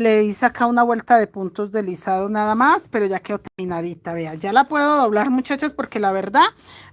Le hice acá una vuelta de puntos deslizado nada más, pero ya quedó terminadita, vea. Ya la puedo doblar, muchachas, porque la verdad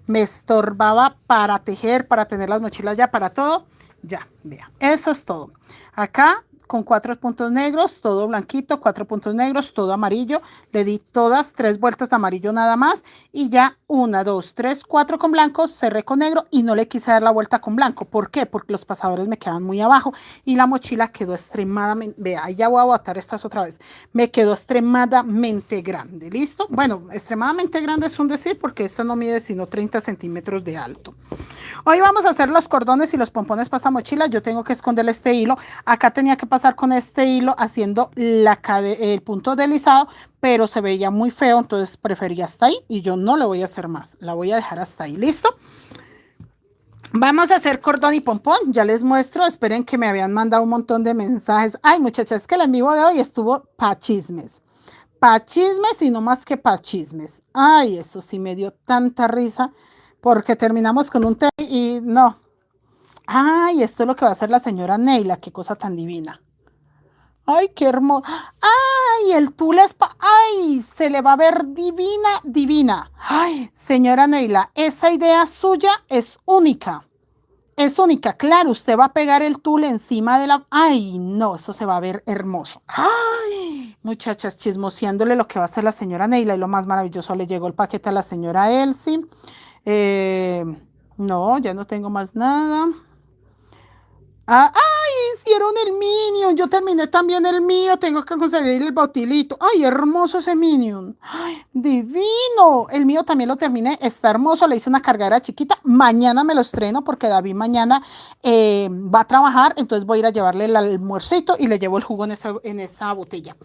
me estorbaba para tejer, para tener las mochilas ya, para todo. Ya, vea. Eso es todo. Acá con 4 puntos negros, todo blanquito, 4 puntos negros, todo amarillo. Le di todas 3 vueltas de amarillo nada más y ya 1, 2, 3, 4 con blanco, cerré con negro y no le quise dar la vuelta con blanco. ¿Por qué? Porque los pasadores me quedan muy abajo y la mochila quedó extremadamente, vea, ya voy a botar estas otra vez, me quedó extremadamente grande, ¿listo? Bueno, extremadamente grande es un decir porque esta no mide sino 30 centímetros de alto. Hoy vamos a hacer los cordones y los pompones para esta mochila. Yo tengo que esconder este hilo. Acá tenía que pasar con este hilo haciendo el punto deslizado, pero se veía muy feo, entonces preferí hasta ahí y yo no le voy a hacer más. La voy a dejar hasta ahí. ¿Listo? Vamos a hacer cordón y pompón. Ya les muestro. Esperen que me habían mandado un montón de mensajes. Ay, muchachas, es que el en vivo de hoy estuvo pa' chismes. Pa' chismes y no más que pa' chismes. Ay, eso sí me dio tanta risa porque terminamos con un té y no. Ay, esto es lo que va a hacer la señora Neila, qué cosa tan divina. Ay, qué hermoso. Ay, el tul es ay, se le va a ver divina, divina. Ay, señora Neila, esa idea suya es única. Es única, claro, usted va a pegar el tul encima de la... Ay, no, eso se va a ver hermoso. Ay, muchachas, chismoseándole lo que va a hacer la señora Neila y lo más maravilloso, le llegó el paquete a la señora Elsie. Eh, no, ya no tengo más nada. ¡Ay! Hicieron el Minion. Yo terminé también el mío. Tengo que conseguir el botilito. ¡Ay, hermoso ese Minion! ¡Ay, divino! El mío también lo terminé. Está hermoso. Le hice una cargadera chiquita. Mañana me lo estreno porque David mañana va a trabajar. Entonces voy a ir a llevarle el almuercito y le llevo el jugo en esa botella.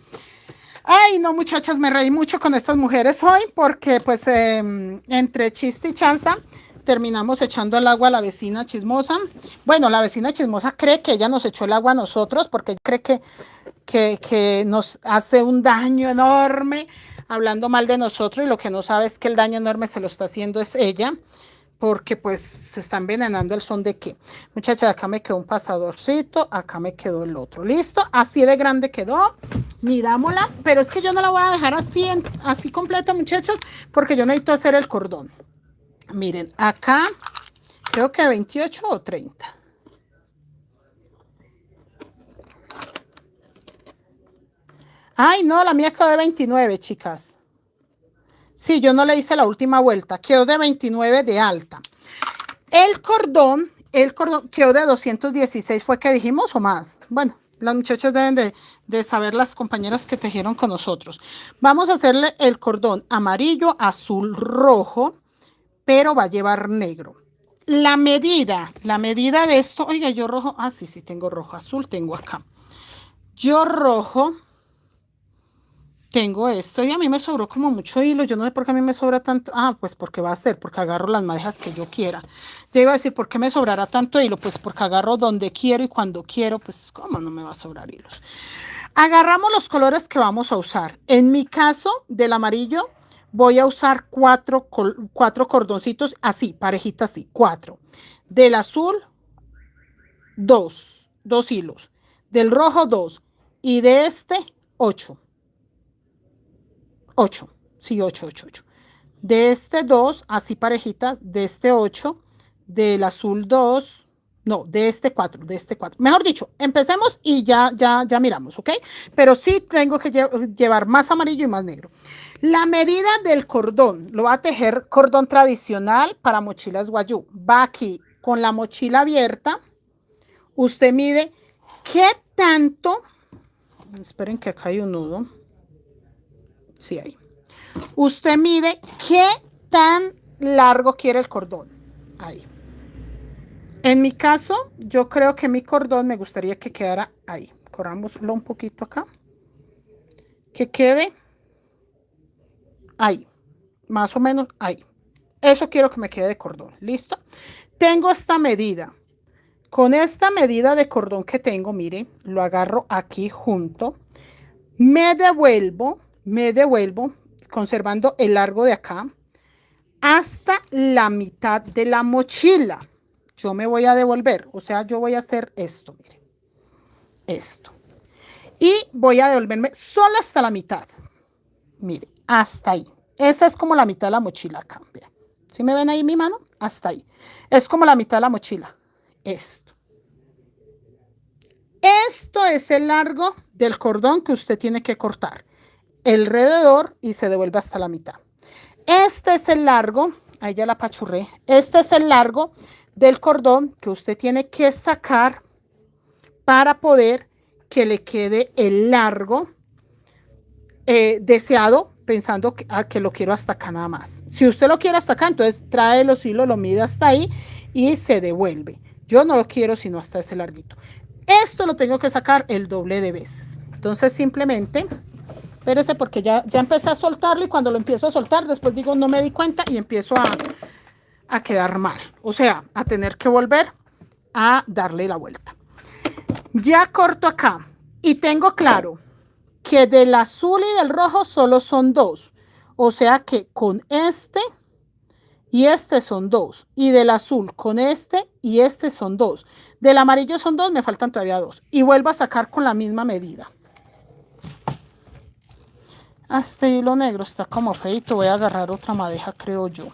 Ay, no, muchachas, me reí mucho con estas mujeres hoy porque pues entre chiste y chanza terminamos echando el agua a la vecina chismosa. Bueno, la vecina chismosa cree que ella nos echó el agua a nosotros porque cree que nos hace un daño enorme hablando mal de nosotros y lo que no sabe es que el daño enorme se lo está haciendo es ella porque pues se está envenenando el son de qué. Muchachas, acá me quedó un pasadorcito, acá me quedó el otro. ¿Listo? Así de grande quedó. Mirámosla, pero es que yo no la voy a dejar así, así completa, muchachas, porque yo necesito hacer el cordón. Miren, acá creo que 28 o 30. Ay, no, la mía quedó de 29, chicas. Sí, yo no le hice la última vuelta, quedó de 29 de alta. El cordón quedó de 216, ¿fue que dijimos o más? Bueno, las muchachas deben de saber, las compañeras que tejieron con nosotros. Vamos a hacerle el cordón amarillo, azul, rojo, pero va a llevar negro. La medida de esto, oiga, yo rojo, sí, tengo rojo, azul tengo acá. Yo rojo tengo esto y a mí me sobró como mucho hilo. Yo no sé por qué a mí me sobra tanto. Pues porque va a ser, porque agarro las madejas que yo quiera. Ya iba a decir, ¿por qué me sobrará tanto hilo? Pues porque agarro donde quiero y cuando quiero, pues ¿cómo no me va a sobrar hilos? Agarramos los colores que vamos a usar. En mi caso, del amarillo, voy a usar cuatro cordoncitos así, parejitas así, 4. Del azul, 2 hilos. Del rojo, 2. Y de este, 8. 8, sí, 8, 8, 8. De este 2, así parejitas, de este 8, del azul 2, no, de este 4, de este 4. Mejor dicho, empecemos y ya miramos, ¿ok? Pero sí tengo que llevar más amarillo y más negro. La medida del cordón, lo va a tejer cordón tradicional para mochilas guayú. Va aquí con la mochila abierta. Usted mide qué tanto, esperen que acá hay un nudo. Sí hay. Usted mide qué tan largo quiere el cordón. Ahí. En mi caso, yo creo que mi cordón me gustaría que quedara ahí. Corrámoslo un poquito acá. Que quede ahí. Más o menos ahí. Eso quiero que me quede de cordón. ¿Listo? Tengo esta medida. Con esta medida de cordón que tengo, mire, lo agarro aquí junto. Me devuelvo, conservando el largo de acá, hasta la mitad de la mochila. Yo me voy a devolver, o sea, yo voy a hacer esto, mire, esto. y voy a devolverme solo hasta la mitad. Mire, hasta ahí. Esta es como la mitad de la mochila acá. Vean. ¿Sí me ven ahí mi mano? Hasta ahí. Es como la mitad de la mochila. Esto. Esto es el largo del cordón que usted tiene que cortar alrededor y se devuelve hasta la mitad. Este es el largo, ahí ya la apachurré. Este es el largo del cordón que usted tiene que sacar para poder que le quede el largo deseado, pensando que lo quiero hasta acá nada más. Si usted lo quiere hasta acá, entonces trae los hilos, lo mide hasta ahí y se devuelve. Yo no lo quiero sino hasta ese larguito. Esto lo tengo que sacar el doble de veces. Entonces simplemente, espérese porque ya empecé a soltarlo y cuando lo empiezo a soltar, después digo no me di cuenta y empiezo a quedar mal. O sea, a tener que volver a darle la vuelta. Ya corto acá y tengo claro que del azul y del rojo solo son dos. O sea que con este y este son dos. Y del azul con este y este son dos. Del amarillo son dos, me faltan todavía dos. Y vuelvo a sacar con la misma medida. Este hilo negro está como feito. Voy a agarrar otra madeja, creo yo.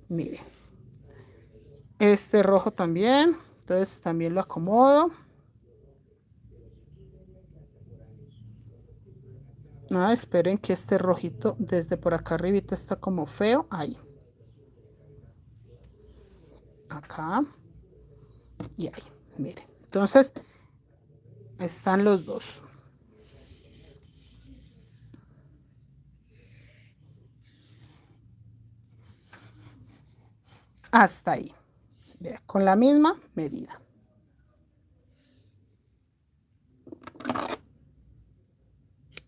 Mire. Este rojo también. Entonces también lo acomodo. Ah, esperen que este rojito desde por acá arribita está como feo. Ahí. Acá. Y ahí. Miren. Entonces, están los dos. Hasta ahí. Vea, con la misma medida.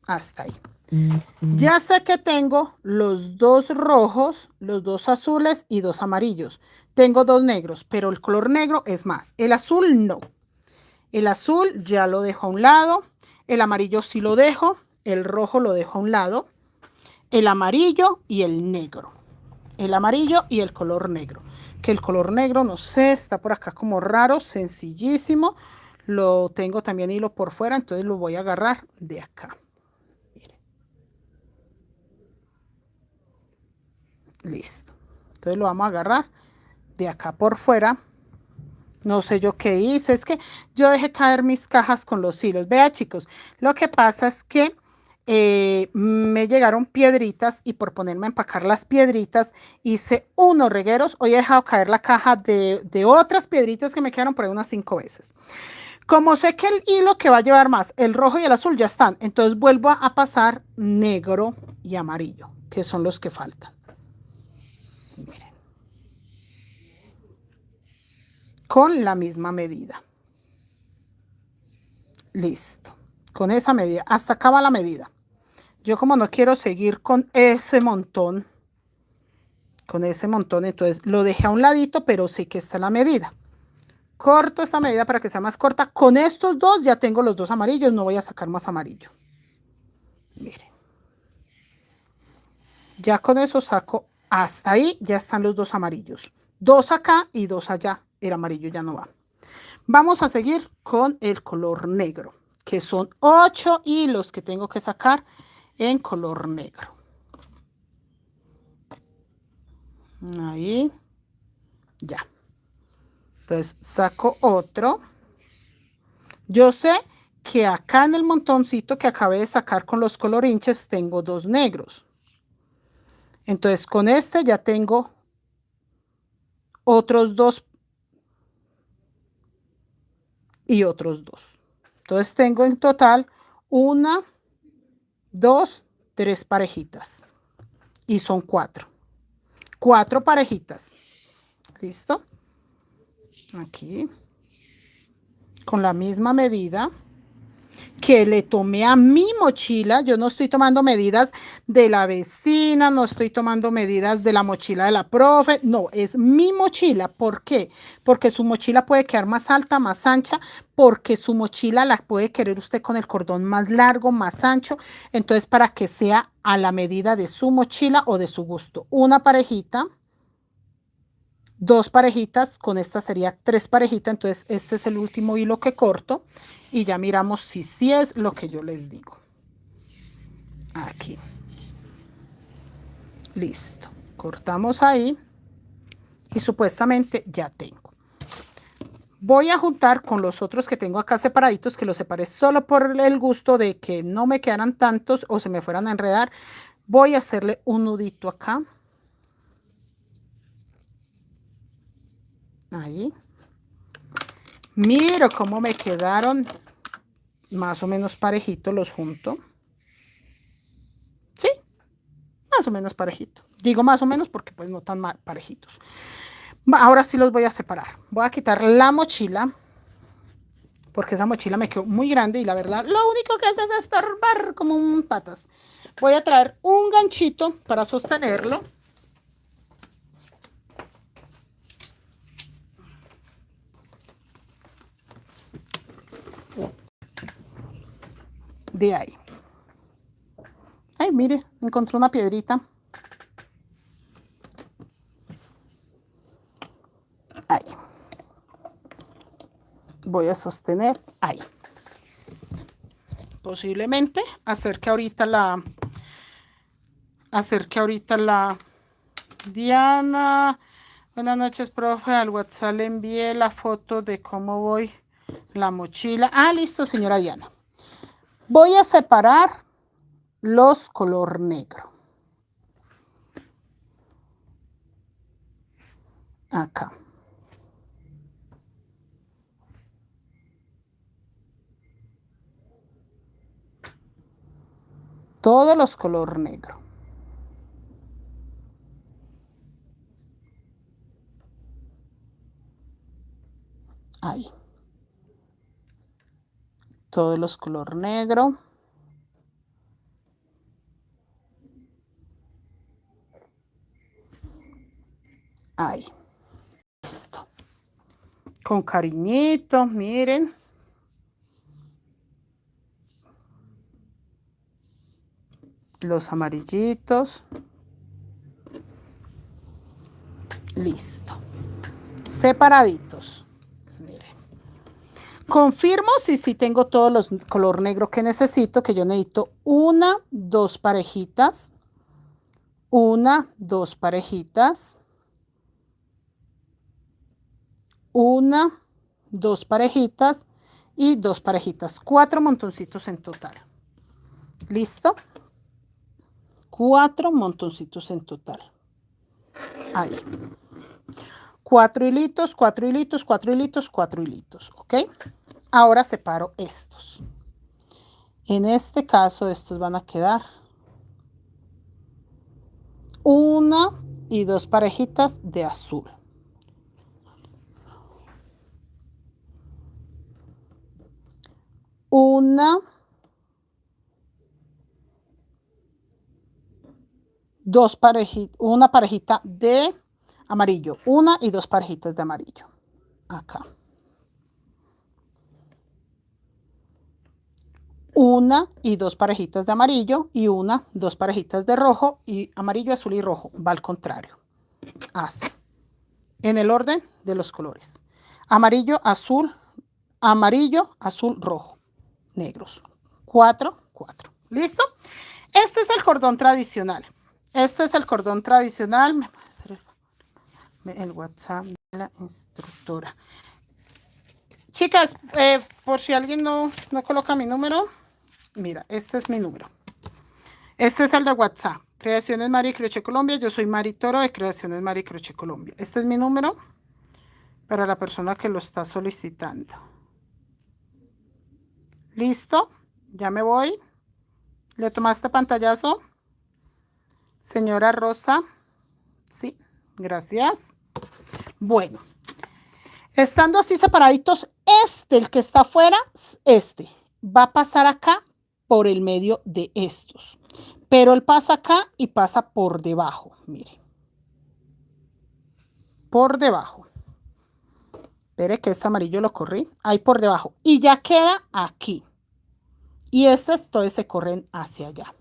Hasta ahí. Ya sé que tengo los dos rojos, los dos azules y dos amarillos. Tengo dos negros, pero el color negro es más. El azul no. El azul ya lo dejo a un lado. El amarillo sí lo dejo. El rojo lo dejo a un lado. El amarillo y el negro. El amarillo y el color negro. Que el color negro, no sé, está por acá como raro, sencillísimo. Lo tengo también hilo por fuera, entonces lo voy a agarrar de acá. Listo. Entonces lo vamos a agarrar de acá por fuera. No sé yo qué hice, es que yo dejé caer mis cajas con los hilos. Vea chicos, lo que pasa es que me llegaron piedritas y por ponerme a empacar las piedritas hice unos regueros. Hoy he dejado caer la caja de otras piedritas que me quedaron por ahí unas 5 veces. Como sé que el hilo que va a llevar más, el rojo y el azul ya están, entonces vuelvo a pasar negro y amarillo, que son los que faltan. Miren. Con la misma medida. Listo. Con esa medida. Hasta acá va la medida. Yo como no quiero seguir con ese montón, entonces lo dejé a un ladito, pero sí que está la medida. Corto esta medida para que sea más corta. Con estos dos ya tengo los dos amarillos, no voy a sacar más amarillo. Miren. Ya con eso saco hasta ahí, ya están los dos amarillos. Dos acá y dos allá. El amarillo ya no va. Vamos a seguir con el color negro, que son 8 hilos que tengo que sacar en color negro. Ahí. Ya. Entonces saco otro. Yo sé que acá en el montoncito que acabé de sacar con los colorinches tengo dos negros. Entonces con este ya tengo otros dos y otros dos. Entonces tengo en total 1, 2, 3 parejitas. Y son 4. 4 parejitas. ¿Listo? Aquí. Con la misma medida que le tomé a mi mochila. Yo no estoy tomando medidas de la vecina, no estoy tomando medidas de la mochila de la profe, no, es mi mochila. ¿Por qué? Porque su mochila puede quedar más alta, más ancha, porque su mochila la puede querer usted con el cordón más largo, más ancho, entonces para que sea a la medida de su mochila o de su gusto. Una parejita, 2 parejitas, con esta sería 3 parejitas, entonces este es el último hilo que corto y ya miramos si sí es lo que yo les digo. Aquí. Listo. Cortamos ahí y supuestamente ya tengo. Voy a juntar con los otros que tengo acá separaditos, que los separé solo por el gusto de que no me quedaran tantos o se me fueran a enredar. Voy a hacerle un nudito acá. Ahí. Miro cómo me quedaron más o menos parejitos, los junto. Sí, más o menos parejito. Digo más o menos porque pues no tan parejitos. Ahora sí los voy a separar. Voy a quitar la mochila, porque esa mochila me quedó muy grande y la verdad lo único que hace es estorbar como un patas. Voy a traer un ganchito para sostenerlo. De ahí. Ay, mire, encontré una piedrita. Ahí. Voy a sostener ahí. Posiblemente acerque ahorita la Diana. Buenas noches, profe. Al WhatsApp le envié la foto de cómo voy la mochila. Ah, listo, señora Diana. Voy a separar los color negro. Acá. Todos los color negro. Ahí. Todos los color negro. Ahí. Listo. Con cariñito, miren. Los amarillitos. Listo. Separaditos. Miren. Confirmo si sí tengo todos los color negro que necesito, que yo necesito una, dos parejitas. Una, dos parejitas. Una, dos parejitas y dos parejitas. 4 montoncitos en total. ¿Listo? 4 montoncitos en total. Ahí. 4 hilitos, 4 hilitos, 4 hilitos, 4 hilitos. ¿Ok? Ahora separo estos. En este caso, estos van a quedar una y dos parejitas de azul. Una, dos parejitas, una parejita de amarillo, una y dos parejitas de amarillo. Acá. Una y dos parejitas de amarillo y una, dos parejitas de rojo y amarillo, azul y rojo. Va al contrario. Así. En el orden de los colores. Amarillo, azul, rojo. Negros. 4, 4. ¿Listo? Este es el cordón tradicional. Este es el cordón tradicional. Me puede hacer el WhatsApp de la instructora. Chicas, por si alguien no coloca mi número, mira, este es mi número. Este es el de WhatsApp. Creaciones Mari Crochet Colombia. Yo soy Mari Toro de Creaciones Mari Crochet Colombia. Este es mi número para la persona que lo está solicitando. ¿Listo? Ya me voy. ¿Le tomaste pantallazo? Señora Rosa. Sí, gracias. Bueno. Estando así separaditos, el que está afuera, va a pasar acá por el medio de estos. Pero él pasa acá y pasa por debajo, miren. Por debajo. Espere que este amarillo lo corrí. Ahí por debajo. Y ya queda aquí. Y todos se corren hacia allá.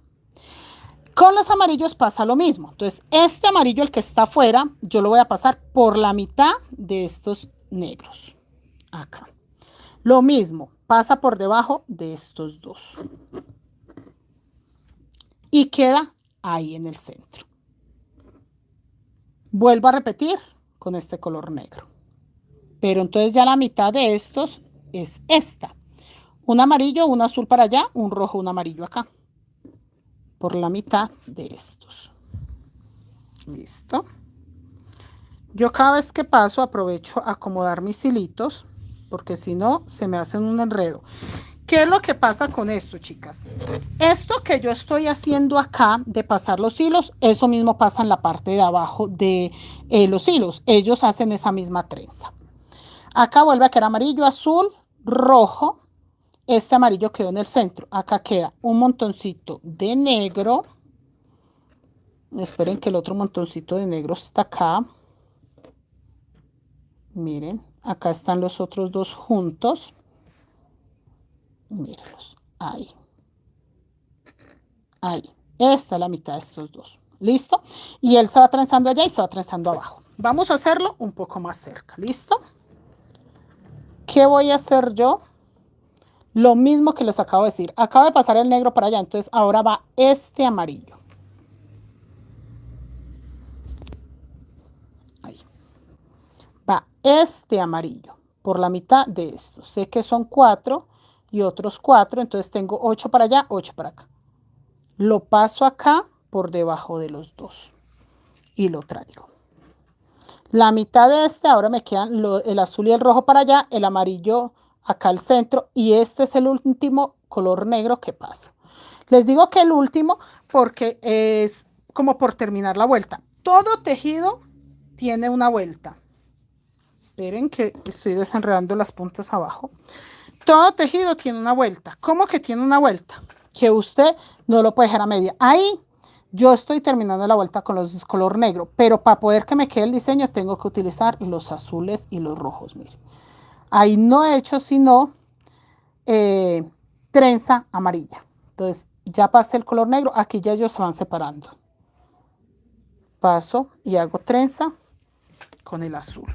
Con los amarillos pasa lo mismo. Entonces, este amarillo, el que está afuera, yo lo voy a pasar por la mitad de estos negros. Acá. Lo mismo. pasa por debajo de estos dos. Y queda ahí en el centro. Vuelvo a repetir con este color negro. Pero entonces ya la mitad de estos es esta. Un amarillo, un azul para allá, un rojo, un amarillo acá. Por la mitad de estos. Listo. Yo cada vez que paso aprovecho a acomodar mis hilitos, porque si no se me hacen un enredo. ¿Qué es lo que pasa con esto, chicas? Esto que yo estoy haciendo acá de pasar los hilos, eso mismo pasa en la parte de abajo de los hilos. Ellos hacen esa misma trenza. Acá vuelve a quedar amarillo, azul, rojo. Este amarillo quedó en el centro. Acá queda un montoncito de negro. Esperen que el otro montoncito de negro está acá. Miren, acá están los otros dos juntos. Mírenlos, ahí. Ahí. Esta es la mitad de estos dos. ¿Listo? Y él se va trenzando allá y se va trenzando abajo. Vamos a hacerlo un poco más cerca. ¿Listo? ¿Qué voy a hacer yo? Lo mismo que les acabo de decir. Acabo de pasar el negro para allá. Entonces ahora va este amarillo. Ahí. Va este amarillo por la mitad de estos. Sé que son 4 y otros 4. Entonces tengo 8 para allá, 8 para acá. Lo paso acá por debajo de los dos. Y lo traigo. La mitad de este, ahora me quedan el azul y el rojo para allá, el amarillo acá al centro, y este es el último color negro que paso. Les digo que el último porque es como por terminar la vuelta. Todo tejido tiene una vuelta. Esperen que estoy desenredando las puntas abajo. Todo tejido tiene una vuelta. ¿Cómo que tiene una vuelta? Que usted no lo puede dejar a media. Ahí yo estoy terminando la vuelta con los color negro, pero para poder que me quede el diseño tengo que utilizar los azules y los rojos. Miren. Ahí no he hecho sino trenza amarilla. Entonces ya pasé el color negro, aquí ya ellos se van separando. Paso y hago trenza con el azul.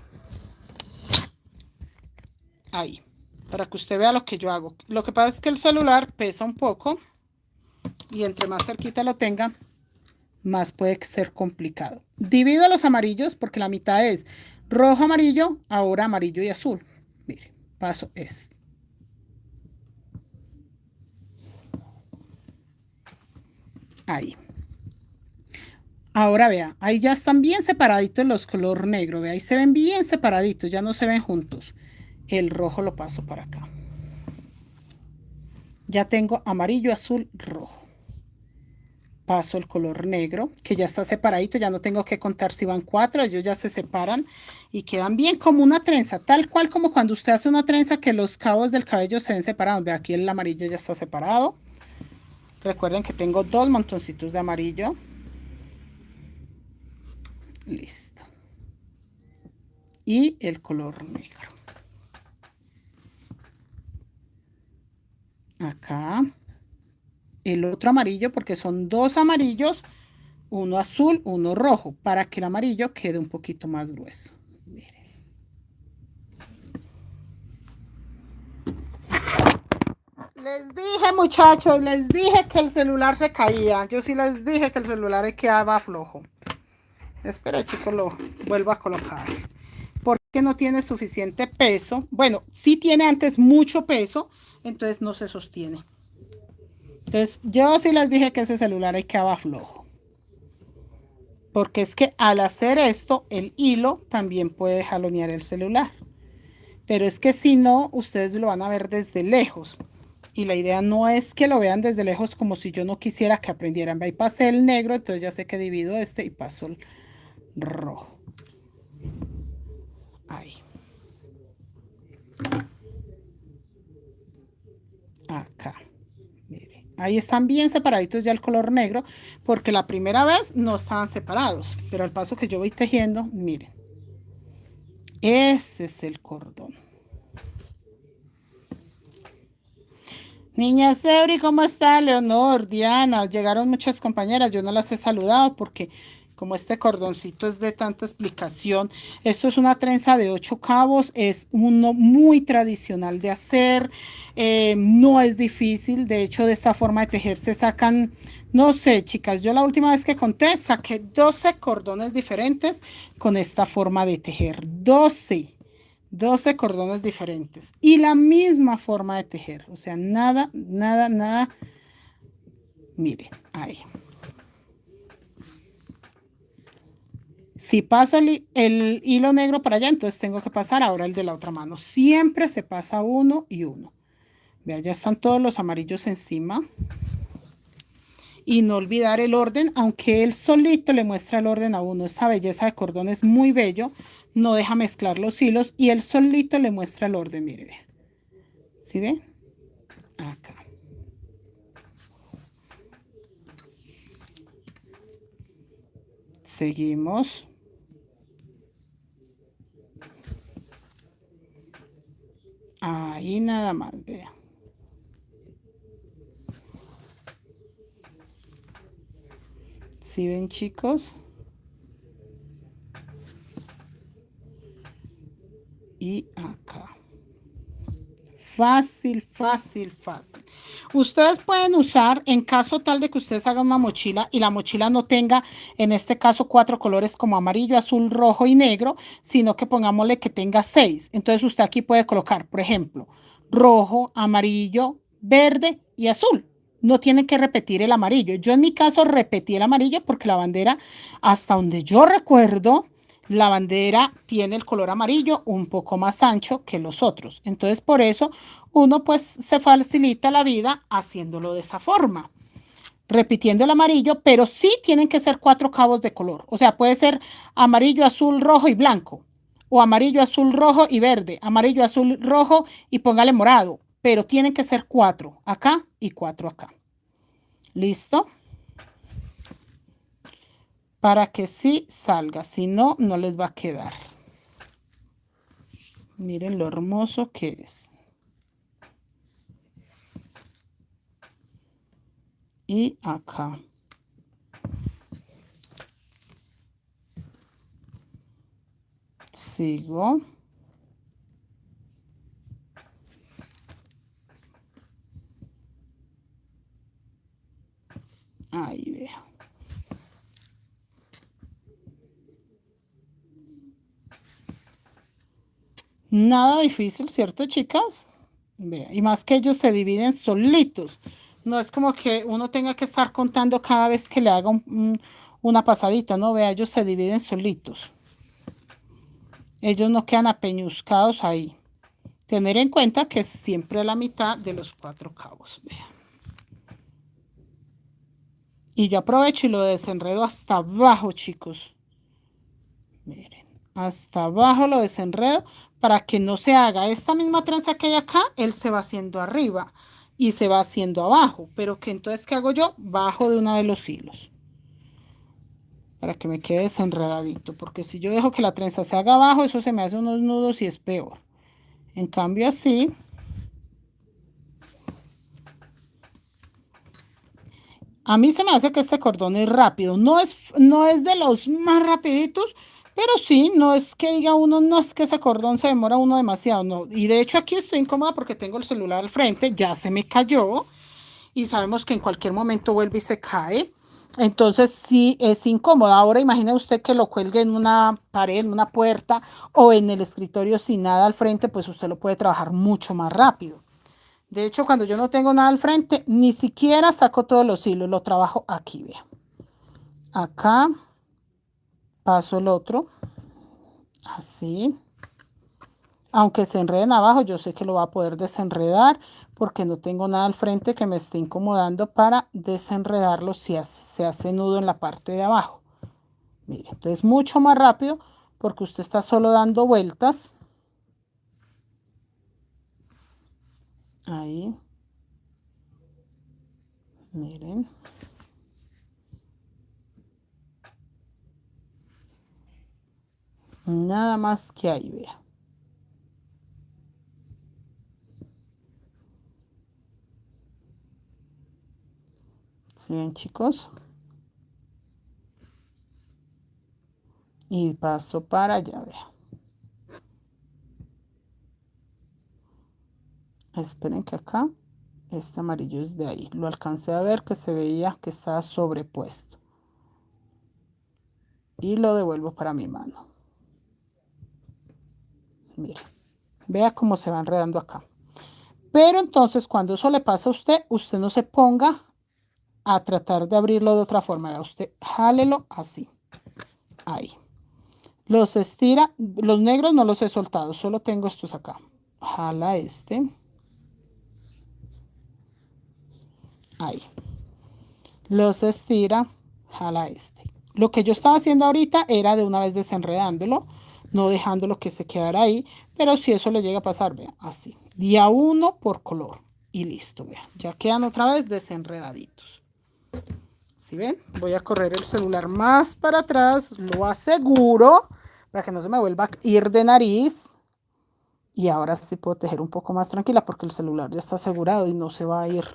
Ahí, para que usted vea lo que yo hago. Lo que pasa es que el celular pesa un poco y entre más cerquita lo tenga, más puede ser complicado. Divido los amarillos porque la mitad es rojo, amarillo, ahora amarillo y azul. Mire, paso es. Ahí. Ahora vea, ahí ya están bien separaditos los color negro. Vea, ahí se ven bien separaditos, ya no se ven juntos. El rojo lo paso para acá. Ya tengo amarillo, azul, rojo. Paso el color negro, que ya está separadito, ya no tengo que contar si van 4, ellos ya se separan y quedan bien como una trenza, tal cual como cuando usted hace una trenza que los cabos del cabello se ven separados. Ve, aquí el amarillo ya está separado. Recuerden que tengo 2 montoncitos de amarillo. Listo. Y el color negro. Acá. El otro amarillo, porque son 2 amarillos, uno azul, uno rojo, para que el amarillo quede un poquito más grueso. Miren. Les dije, muchachos, les dije que el celular se caía. Yo sí les dije que el celular quedaba flojo. Espera, chicos, lo vuelvo a colocar. Porque no tiene suficiente peso. Bueno, sí tiene antes mucho peso, entonces no se sostiene. Entonces, yo sí les dije que ese celular quedaba flojo. Porque es que al hacer esto, el hilo también puede jalonear el celular. Pero es que si no, ustedes lo van a ver desde lejos. Y la idea no es que lo vean desde lejos como si yo no quisiera que aprendieran. Ahí pasé el negro, entonces ya sé que divido este y paso el rojo. Ahí. Acá. Ahí están bien separaditos ya el color negro, porque la primera vez no estaban separados, pero al paso que yo voy tejiendo, miren, ese es el cordón. Niña Seuri, ¿cómo está? Leonor, Diana, llegaron muchas compañeras, yo no las he saludado porque como este cordoncito es de tanta explicación, esto es una trenza de 8 cabos, es uno muy tradicional de hacer, no es difícil, de hecho de esta forma de tejer se sacan, no sé chicas, yo la última vez que conté saqué 12 cordones diferentes con esta forma de tejer, 12 cordones diferentes y la misma forma de tejer, o sea, nada, nada, nada, mire, ahí. Si paso el hilo negro para allá, entonces tengo que pasar ahora el de la otra mano. Siempre se pasa uno y uno. Vea, ya están todos los amarillos encima. Y no olvidar el orden, aunque él solito le muestra el orden a uno. Esta belleza de cordón es muy bello. No deja mezclar los hilos y él solito le muestra el orden. Mire, vea. ¿Sí ven? Acá. Seguimos. Ahí nada más, vea. ¿Sí ven, chicos? Y acá. Fácil, fácil, fácil. Ustedes pueden usar, en caso tal de que ustedes hagan una mochila y la mochila no tenga, en este caso, 4 colores como amarillo, azul, rojo y negro, sino que pongámosle que tenga 6. Entonces usted aquí puede colocar, por ejemplo, rojo, amarillo, verde y azul. No tienen que repetir el amarillo. Yo en mi caso repetí el amarillo porque la bandera, hasta donde yo recuerdo, la bandera tiene el color amarillo un poco más ancho que los otros. Entonces, por eso uno pues se facilita la vida haciéndolo de esa forma, repitiendo el amarillo, pero sí tienen que ser 4 cabos de color. O sea, puede ser amarillo, azul, rojo y blanco, o amarillo, azul, rojo y verde, amarillo, azul, rojo y póngale morado, pero tienen que ser 4 acá y 4 acá. ¿Listo? Para que sí salga, si no, no les va a quedar. Miren lo hermoso que es. Y acá. Sigo. Ahí veo. Nada difícil, ¿cierto, chicas? Vea, y más que ellos se dividen solitos. No es como que uno tenga que estar contando cada vez que le haga una pasadita, ¿no? Vea, ellos se dividen solitos. Ellos no quedan apeñuscados ahí. Tener en cuenta que es siempre la mitad de los 4 cabos. Vea. Y yo aprovecho y lo desenredo hasta abajo, chicos. Miren, hasta abajo lo desenredo para que no se haga esta misma trenza que hay acá, él se va haciendo arriba y se va haciendo abajo, pero que entonces, ¿qué hago yo? Bajo de una de los hilos para que me quede desenredadito, porque si yo dejo que la trenza se haga abajo, eso se me hace unos nudos y es peor. En cambio así, a mí se me hace que este cordón es rápido, no es de los más rapiditos, pero sí, no es que diga uno, no es que ese cordón se demora uno demasiado, no. Y de hecho aquí estoy incómoda porque tengo el celular al frente, ya se me cayó y sabemos que en cualquier momento vuelve y se cae. Entonces sí es incómoda. Ahora imagine usted que lo cuelgue en una pared, en una puerta o en el escritorio sin nada al frente, pues usted lo puede trabajar mucho más rápido. De hecho, cuando yo no tengo nada al frente, ni siquiera saco todos los hilos, lo trabajo aquí, vea. Acá paso el otro, así. Aunque se enreden abajo, yo sé que lo va a poder desenredar porque no tengo nada al frente que me esté incomodando para desenredarlo si se hace nudo en la parte de abajo. Mire, entonces mucho más rápido porque usted está solo dando vueltas. Ahí. Miren. Nada más que ahí, vea. ¿Sí ven, chicos? y paso para allá, vea. Esperen que acá este amarillo es de ahí. Lo alcancé a ver que se veía que estaba sobrepuesto. Y lo devuelvo para mi mano. Mira, vea cómo se va enredando acá. Pero entonces cuando eso le pasa a usted, usted no se ponga a tratar de abrirlo de otra forma. Vea, usted jálelo así. Ahí. Los estira. Los negros no los he soltado, solo tengo estos acá. Jala este. Ahí. Los estira, jala este. Lo que yo estaba haciendo ahorita era de una vez desenredándolo, no dejándolo que se quedara ahí, pero si eso le llega a pasar, vean, así. Día uno por color y listo, vean. Ya quedan otra vez desenredaditos. ¿Sí ven? Voy a correr el celular más para atrás, lo aseguro, para que no se me vuelva a ir de nariz. Y ahora sí puedo tejer un poco más tranquila porque el celular ya está asegurado y no se va a ir.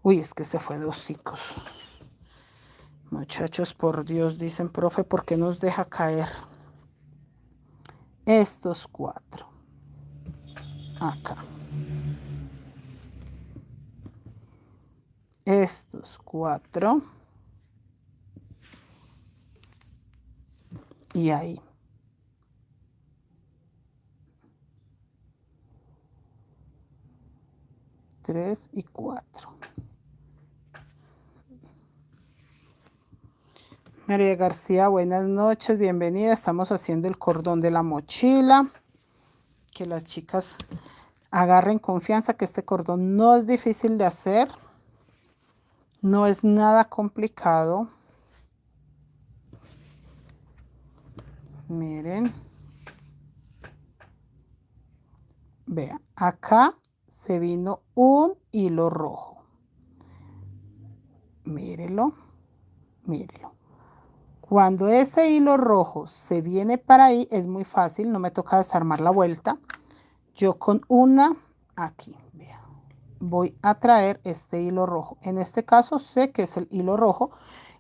Uy, es que se fue de hocicos. Muchachos, por Dios, dicen, profe, ¿por qué nos deja caer? Estos 4. Acá. Estos 4. Y ahí. Tres y 4. María García, buenas noches, bienvenida. Estamos haciendo el cordón de la mochila. Que las chicas agarren confianza que este cordón no es difícil de hacer. No es nada complicado. Miren. Vean, acá se vino un hilo rojo. Mírelo, mírelo. Cuando ese hilo rojo se viene para ahí, es muy fácil, no me toca desarmar la vuelta. Yo con una, aquí, vean, voy a traer este hilo rojo. En este caso sé que es el hilo rojo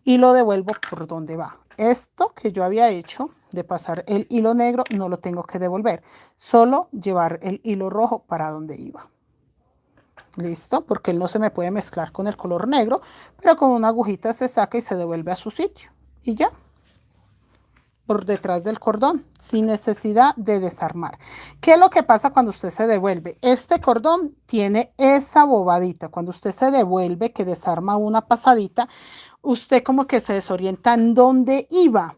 y lo devuelvo por donde va. Esto que yo había hecho de pasar el hilo negro no lo tengo que devolver, solo llevar el hilo rojo para donde iba. Listo, porque él no se me puede mezclar con el color negro, pero con una agujita se saca y se devuelve a su sitio. Y ya, por detrás del cordón, sin necesidad de desarmar. ¿Qué es lo que pasa cuando usted se devuelve? Este cordón tiene esa bobadita. Cuando usted se devuelve, que desarma una pasadita, usted como que se desorienta en dónde iba.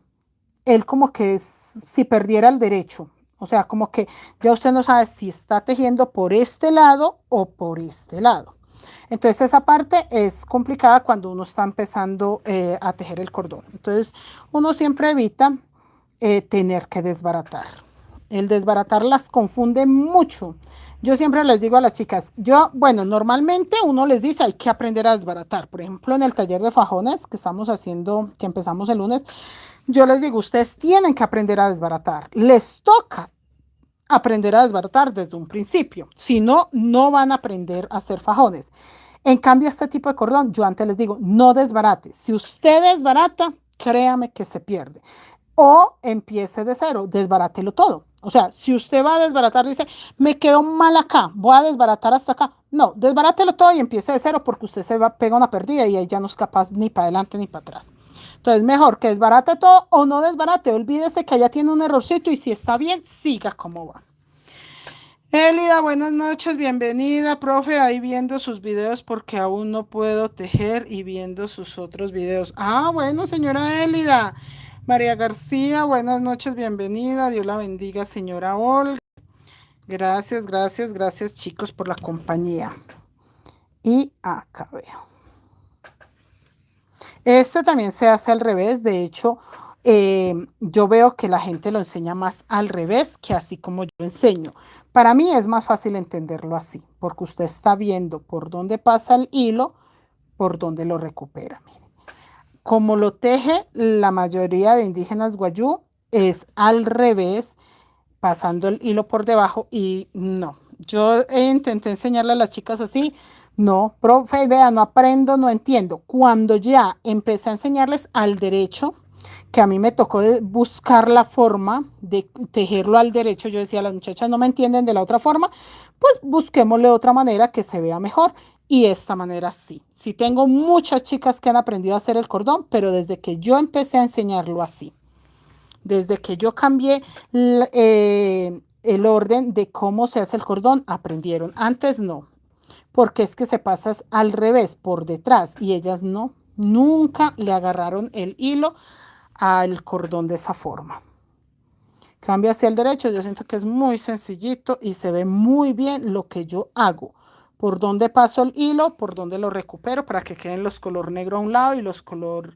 Él como que si perdiera el derecho. O sea, como que ya usted no sabe si está tejiendo por este lado o por este lado. Entonces esa parte es complicada cuando uno está empezando a tejer el cordón. Entonces uno siempre evita tener que desbaratar. El desbaratar las confunde mucho. Yo siempre les digo a las chicas, bueno, normalmente uno les dice hay que aprender a desbaratar. Por ejemplo, en el taller de fajones que estamos haciendo, que empezamos el lunes, yo les digo, ustedes tienen que aprender a desbaratar. Les toca aprender a desbaratar desde un principio. Si no, no van a aprender a hacer fajones. En cambio, este tipo de cordón, yo antes les digo, no desbarate. Si usted desbarata, créame que se pierde. O empiece de cero, desbarátelo todo. O sea, si usted va a desbaratar, dice, me quedó mal acá, voy a desbaratar hasta acá. No, desbarátelo todo y empiece de cero porque usted se va a pegar una perdida y ahí ya no es capaz ni para adelante ni para atrás. Entonces, mejor que desbarate todo o no desbarate. Olvídese que allá tiene un errorcito y si está bien, siga como va. Elida, buenas noches, bienvenida, profe, ahí viendo sus videos porque aún no puedo tejer y viendo sus otros videos. Ah, bueno, señora Elida. María García, buenas noches, bienvenida, Dios la bendiga, señora Olga. Gracias, gracias, gracias chicos por la compañía. Y acá veo. Este también se hace al revés, de hecho, yo veo que la gente lo enseña más al revés que así como yo enseño. Para mí es más fácil entenderlo así, porque usted está viendo por dónde pasa el hilo, por dónde lo recupera. Mire. Como lo teje la mayoría de indígenas guayú, es al revés, pasando el hilo por debajo y no. Yo intenté enseñarle a las chicas así, no, profe, vea, no aprendo, no entiendo. Cuando ya empecé a enseñarles al derecho, que a mí me tocó buscar la forma de tejerlo al derecho. Yo decía, las muchachas no me entienden de la otra forma, pues busquémosle otra manera que se vea mejor. Y esta manera sí. Sí tengo muchas chicas que han aprendido a hacer el cordón, pero desde que yo empecé a enseñarlo así, desde que yo cambié el orden de cómo se hace el cordón, aprendieron. Antes no, porque es que se pasa al revés, por detrás, y ellas no, nunca le agarraron el hilo al cordón de esa forma. Cambia hacia el derecho, yo siento que es muy sencillito y se ve muy bien lo que yo hago. Por dónde paso el hilo, por dónde lo recupero para que queden los color negro a un lado y los color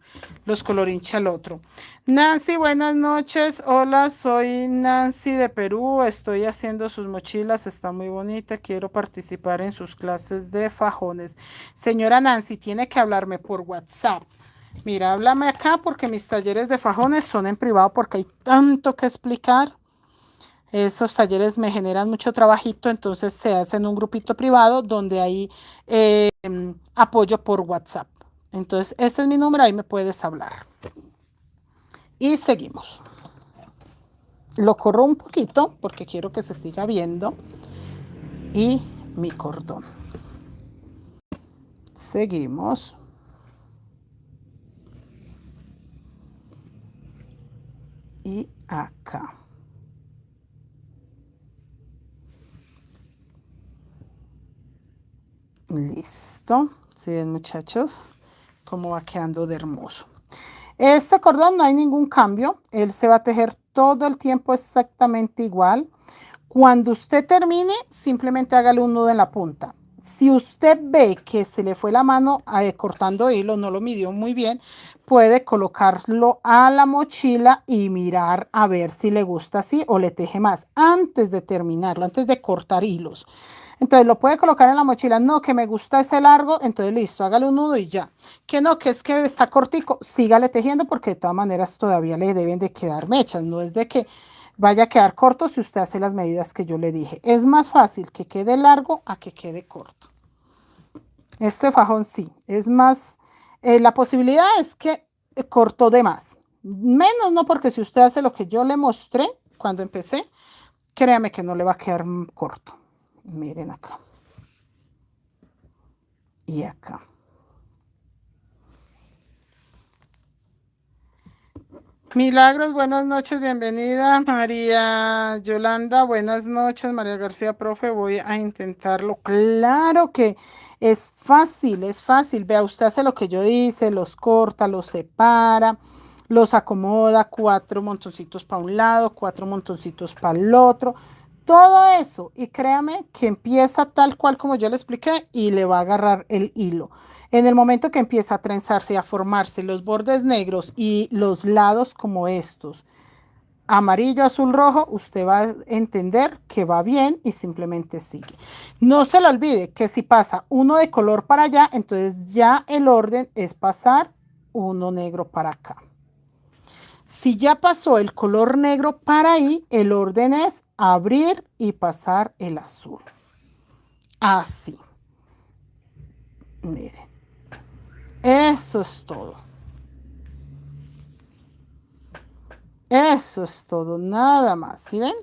hincha al otro. Nancy, buenas noches. Hola, soy Nancy de Perú. Estoy haciendo sus mochilas, está muy bonita. Quiero participar en sus clases de fajones. Señora Nancy, tiene que hablarme por WhatsApp. Mira, háblame acá porque mis talleres de fajones son en privado porque hay tanto que explicar. Esos talleres me generan mucho trabajito, entonces se hace en un grupito privado donde hay apoyo por WhatsApp. Entonces, este es mi número, ahí me puedes hablar. Y seguimos. Lo corro un poquito porque quiero que se siga viendo. Y mi cordón. Seguimos. Y acá. Listo. ¿Sí ven, muchachos? Cómo va quedando de hermoso. Este cordón no hay ningún cambio. Él se va a tejer todo el tiempo exactamente igual. Cuando usted termine, simplemente hágale un nudo en la punta. Si usted ve que se le fue la mano cortando hilo, no lo midió muy bien, puede colocarlo a la mochila y mirar a ver si le gusta así o le teje más antes de terminarlo, antes de cortar hilos. Entonces lo puede colocar en la mochila. No, que me gusta ese largo, entonces listo, hágale un nudo y ya. Que no, que es que está cortico, sígale tejiendo porque de todas maneras todavía le deben de quedar mechas. No es de que vaya a quedar corto si usted hace las medidas que yo le dije. Es más fácil que quede largo a que quede corto. Este fajón sí, es más, la posibilidad es que cortó de más. Menos no, porque si usted hace lo que yo le mostré cuando empecé, créame que no le va a quedar corto. Miren acá. Y acá. Milagros, buenas noches, bienvenida. María Yolanda, buenas noches. María García, profe, voy a intentarlo. Claro que es fácil, es fácil. Vea, usted hace lo que yo hice, los corta, los separa, los acomoda, 4 montoncitos para un lado, 4 montoncitos para el otro. Todo eso, y créame que empieza tal cual como yo le expliqué y le va a agarrar el hilo. En el momento que empieza a trenzarse y a formarse los bordes negros y los lados como estos, amarillo, azul, rojo, usted va a entender que va bien y simplemente sigue. No se le olvide que si pasa uno de color para allá, entonces ya el orden es pasar uno negro para acá. Si ya pasó el color negro para ahí, el orden es abrir y pasar el azul. Así. Miren. Eso es todo. Eso es todo, nada más. ¿Sí ven?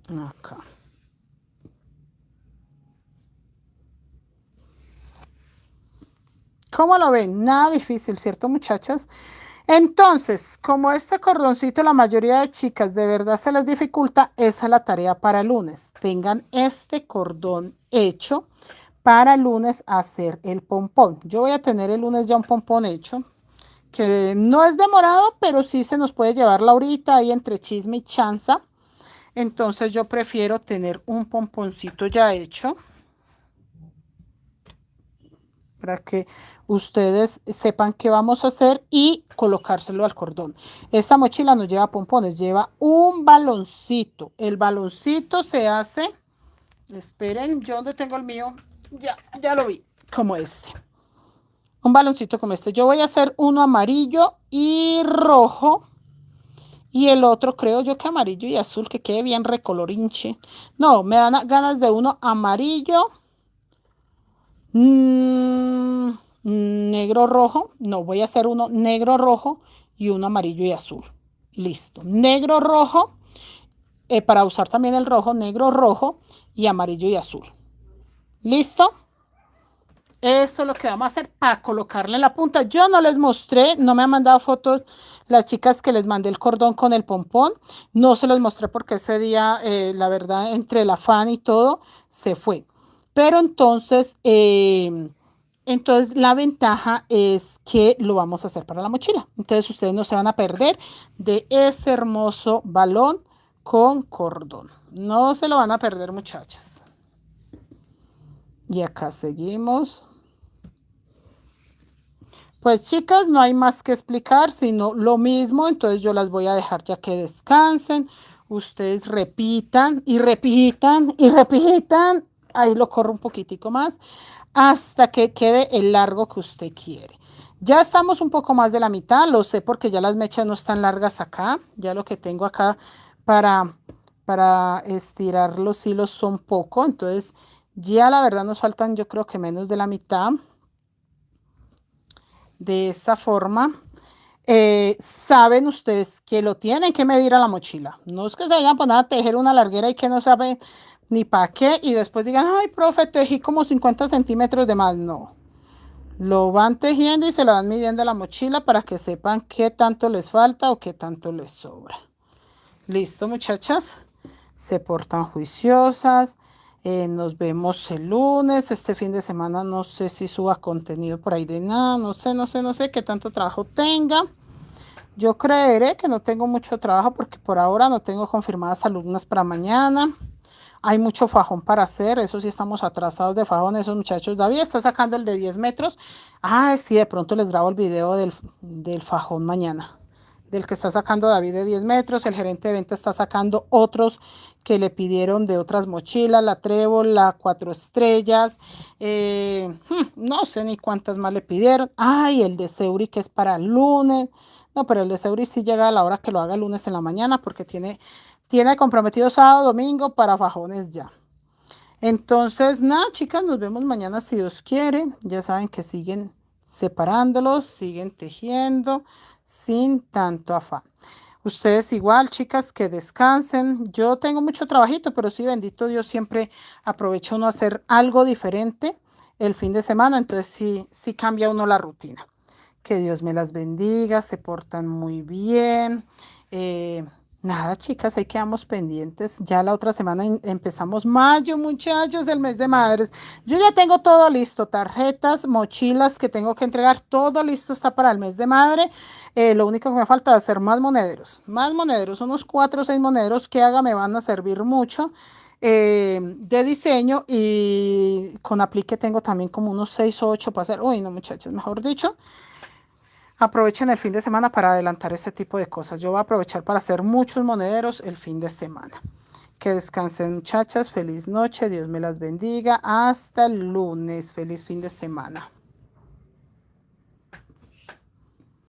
Acá. ¿Cómo lo ven? Nada difícil, ¿cierto, muchachas? Entonces, como este cordoncito la mayoría de chicas de verdad se les dificulta, esa es la tarea para el lunes. Tengan este cordón hecho para el lunes hacer el pompón. Yo voy a tener el lunes ya un pompón hecho, que no es demorado, pero sí se nos puede llevar la horita ahí entre chisme y chanza. Entonces yo prefiero tener un pomponcito ya hecho para que ustedes sepan qué vamos a hacer y colocárselo al cordón. Esta mochila no lleva pompones, lleva un baloncito. El baloncito se hace, esperen, yo donde tengo el mío, ya lo vi, como este. Un baloncito como este. Yo voy a hacer uno amarillo y rojo Y el otro creo yo que amarillo y azul, que quede bien recolorinche. No, me dan ganas de uno amarillo, mm, negro rojo. No, voy a hacer uno negro rojo y uno amarillo y azul. Listo. Negro rojo, para usar también el rojo, negro rojo y amarillo y azul. ¿Listo? Eso es lo que vamos a hacer para colocarle la punta. Yo no les mostré, no me han mandado fotos las chicas que les mandé el cordón con el pompón. No se los mostré porque ese día, la verdad, entre el afán y todo, se fue. Pero entonces la ventaja es que lo vamos a hacer para la mochila. Entonces ustedes no se van a perder de ese hermoso balón con cordón. No se lo van a perder, muchachas. Y acá seguimos. Pues chicas, no hay más que explicar, sino lo mismo. Entonces yo las voy a dejar ya que descansen. Ustedes repitan y repitan y repitan. Ahí lo corro un poquitico más hasta que quede el largo que usted quiere. Ya estamos un poco más de la mitad, lo sé porque ya las mechas no están largas acá. Ya lo que tengo acá para, para estirar los hilos son poco. Entonces ya la verdad nos faltan yo creo que menos de la mitad. De esta forma, saben ustedes que lo tienen que medir a la mochila. No es que se vayan a poner a tejer una larguera y que no saben ni para qué y después digan, ay, profe, tejí como 50 centímetros de más. No, lo van tejiendo y se lo van midiendo a la mochila para que sepan qué tanto les falta o qué tanto les sobra. Listo, muchachas, se portan juiciosas. Nos vemos el lunes. Este fin de semana no sé si suba contenido por ahí de nada. No sé qué tanto trabajo tenga. Yo creeré que no tengo mucho trabajo porque por ahora no tengo confirmadas alumnas para mañana. Hay mucho fajón para hacer. Eso sí, estamos atrasados de fajón. Esos muchachos, David está sacando el de 10 metros. Ah, sí, de pronto les grabo el video del fajón mañana, del que está sacando David de 10 metros. El gerente de venta está sacando otros que le pidieron de otras mochilas, la Trébol, la 4 estrellas, no sé ni cuántas más le pidieron. Ay, el de Seuri que es para el lunes. No, pero el de Seuri sí llega a la hora que lo haga el lunes en la mañana porque tiene comprometido sábado, domingo para fajones ya. Entonces, nada, chicas, nos vemos mañana si Dios quiere. Ya saben que siguen separándolos, siguen tejiendo sin tanto afán. Ustedes igual, chicas, que descansen. Yo tengo mucho trabajito, pero sí, bendito Dios, siempre aprovecha uno a hacer algo diferente el fin de semana. Entonces, sí cambia uno la rutina. Que Dios me las bendiga, se portan muy bien. Nada, chicas, ahí quedamos pendientes. Ya la otra semana empezamos mayo, muchachos, el mes de madres. Yo ya tengo todo listo, tarjetas, mochilas que tengo que entregar, todo listo está para el mes de madre. Lo único que me falta es hacer más monederos, unos 4 o 6 monederos que haga me van a servir mucho. De diseño y con aplique tengo también como unos 6 o 8 para hacer. Uy, no, muchachos, mejor dicho. Aprovechen el fin de semana para adelantar este tipo de cosas. Yo voy a aprovechar para hacer muchos monederos el fin de semana. Que descansen, muchachas. Feliz noche. Dios me las bendiga. Hasta el lunes. Feliz fin de semana.